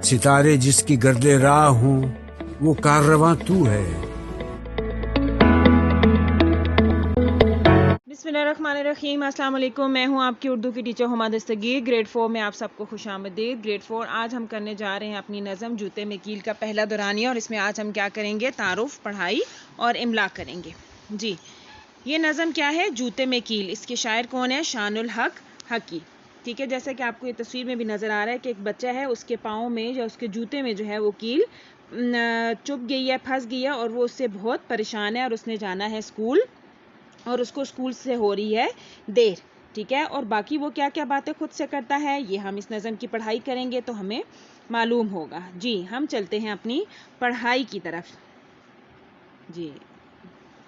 सितारे जिसकी गर्दे राह हूँ वो काररवां तू है। बिस्मिल्लाहिर्रहमानिर्रहीम। अस्सलाम वालेकुम। मैं हूं आपकी उर्दू की टीचर हुमा दस्तगीर। ग्रेड 4 में आप सबको खुशामदीद। ग्रेड 4 आज हम करने जा रहे हैं अपनी नज़म जूते में कील का पहला दौरानिया, और इसमें आज हम क्या करेंगे, तारुफ, पढ़ाई और इमला करेंगे। जी, ये नज़म क्या है, जूते में कील। इसके शायर कौन है, शानुल हक हकी। ठीक है, जैसा कि आपको ये तस्वीर में भी नज़र आ रहा है कि एक बच्चा है, उसके पाँव में या उसके जूते में जो है वो कील चुभ गई है, फंस गई है, और वो उससे बहुत परेशान है और उसने जाना है स्कूल, और उसको स्कूल से हो रही है देर। ठीक है, और बाकी वो क्या क्या बातें खुद से करता है, ये हम इस नज़म की पढ़ाई करेंगे तो हमें मालूम होगा। जी, हम चलते हैं अपनी पढ़ाई की तरफ। जी,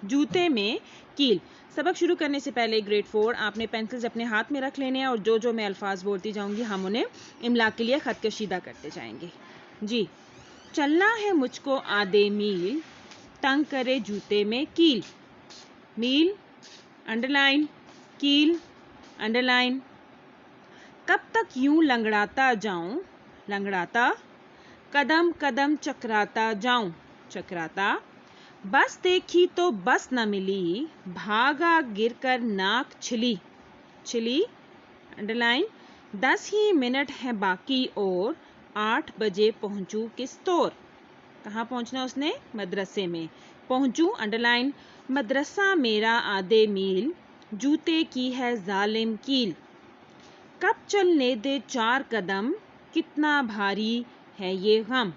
जूते में कील। सबक शुरू करने से पहले ग्रेड 4 आपने पेंसिल्स अपने हाथ में रख लेने हैं, और जो जो मैं अल्फाज बोलती जाऊंगी हम उन्हें इमला के लिए खत कशीदा करते जाएंगे। जी, चलना है मुझको आधे मील, तंग करे जूते में कील। मील अंडरलाइन, कील अंडरलाइन। कब तक यूं लंगड़ाता जाऊं, लंगड़ाता, कदम कदम चकराता जाऊं, चकराता। बस देखी तो बस न मिली, भागा गिरकर नाक छिली, छिली अंडरलाइन। 10 ही मिनट है बाकी और 8 बजे पहुंचू किस तौर। कहाँ पहुंचना उसने, मदरसे में। पहुंचू अंडरलाइन। मदरसा मेरा आधे मील, जूते की है जालिम कील। कब चलने दे 4 कदम, कितना भारी है ये गम।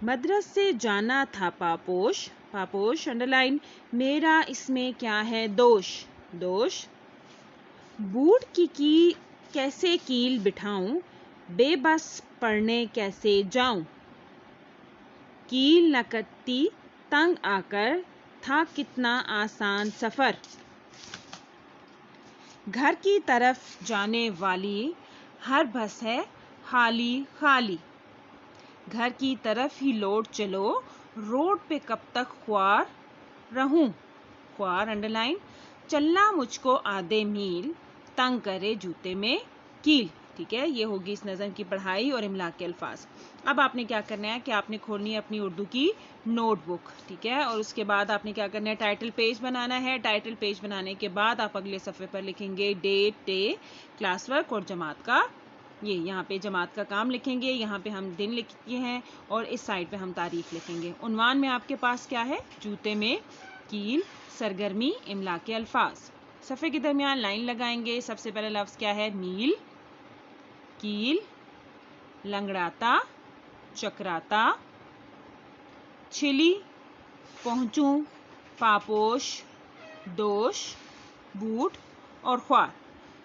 मदरसे जाना था पापोश, पापोश अंडरलाइन। मेरा इसमें क्या है दोष, दोष। बूट की कैसे कील बिठाऊं, बेबस पढ़ने कैसे जाऊं। कील न कटती तंग आकर, था कितना आसान सफर। घर की तरफ जाने वाली हर बस है खाली खाली। घर की तरफ ही लौट चलो, रोड पे कब तक ख्वार रहूं, ख्वार अंडरलाइन। चलना मुझको आधे मील, तंग करे जूते में कील। ठीक है, ये होगी इस नज़म की पढ़ाई और इमला के अल्फाज। अब आपने क्या करना है कि आपने खोलनी है अपनी उर्दू की नोटबुक। ठीक है, और उसके बाद आपने क्या करना है, टाइटल पेज बनाना है। टाइटल पेज बनाने के बाद आप अगले सफ़े पर लिखेंगे डेट, डे, क्लास वर्क और जमात का, ये यहाँ पे जमात का काम लिखेंगे, यहाँ पे हम दिन लिखे हैं, और इस साइड पे हम तारीख लिखेंगे। उन्वान में आपके पास क्या है, जूते में कील, सरगर्मी, इमला के अल्फाज। सफ़े के दरमियान लाइन लगाएंगे। सबसे पहला लफ्ज़ क्या है, मील, कील, लंगड़ाता, चकराता, छिली, पहुंचूं, पापोश, दोष, बूट और ख्वार।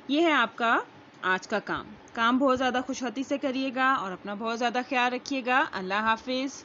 ये है आपका आज का काम। काम बहुत ज़्यादा खुशहती से करिएगा और अपना बहुत ज़्यादा ख्याल रखिएगा। अल्लाह हाफिज़।